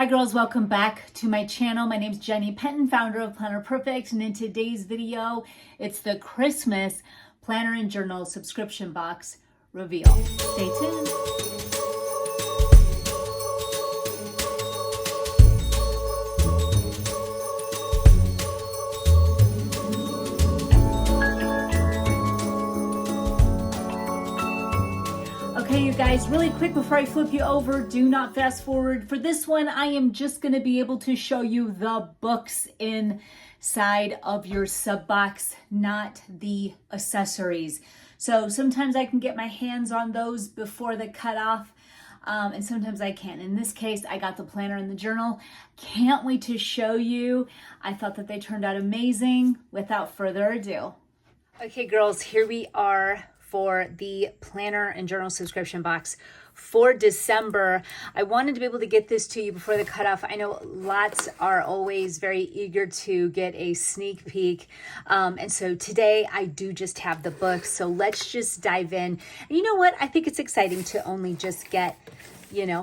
Hi girls, welcome back to my channel. My name is Jenny Penton, founder of Planner Perfect, and in today's video, it's the Christmas planner and journal subscription box reveal. Stay tuned. Okay, you guys, really quick before I flip you over, do not fast forward. For this one, I am just going to be able to show you the books inside of your sub box, not the accessories. So sometimes I can get my hands on those before the cutoff, and sometimes I can't. In this case, I got the planner and the journal. Can't wait to show you. I thought that they turned out amazing. Without further ado. Okay, girls, here we are for the planner and journal subscription box for December. I wanted to be able to get this to you before the cutoff. I know lots are always very eager to get a sneak peek. And so today I do just have the books. So let's just dive in. And you know what? I think it's exciting to only just get,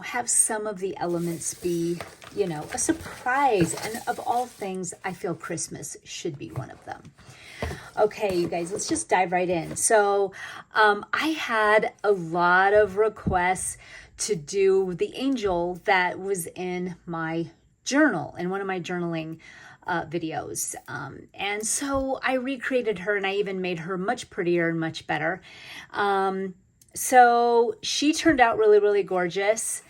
have some of the elements be, a surprise. And of all things, I feel Christmas should be one of them. Okay, you guys, let's just dive right in. So I had a lot of requests to do the angel that was in my journal, in one of my journaling videos. And so I recreated her, and I even made her much prettier and much better. So she turned out really, really gorgeous.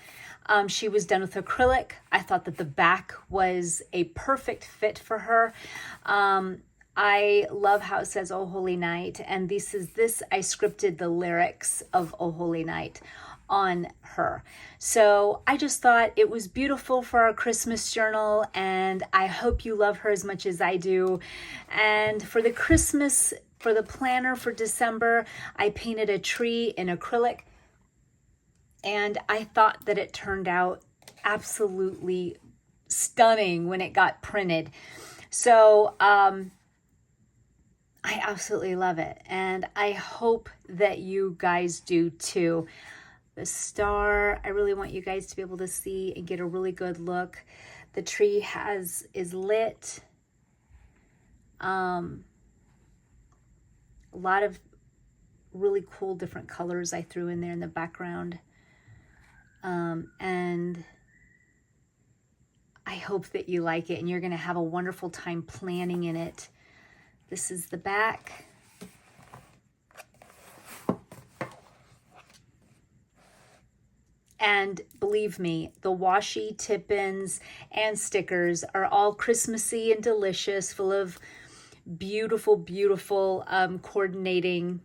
She was done with acrylic. I thought that the back was a perfect fit for her. I love how it says "Oh Holy Night," and I scripted the lyrics of "Oh Holy Night" on her. So I just thought it was beautiful for our Christmas journal, and I hope you love her as much as I do. And for the planner for December, I painted a tree in acrylic, and I thought that it turned out absolutely stunning when it got printed. So, I absolutely love it, and I hope that you guys do too. The star, I really want you guys to be able to see and get a really good look. The tree is lit. A lot of really cool different colors I threw in there in the background. And I hope that you like it, and you're going to have a wonderful time planning in it. This is the back. And believe me, the washi, tip-ins, and stickers are all Christmassy and delicious, full of beautiful, beautiful coordinating,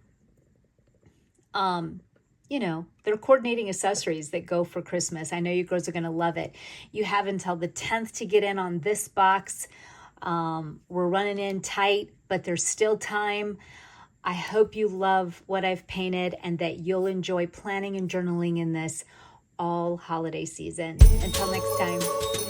they're coordinating accessories that go for Christmas. I know you girls are going to love it. You have until the 10th to get in on this box. We're running in tight, but there's still time. I hope you love what I've painted and that you'll enjoy planning and journaling in this all holiday season. Until next time.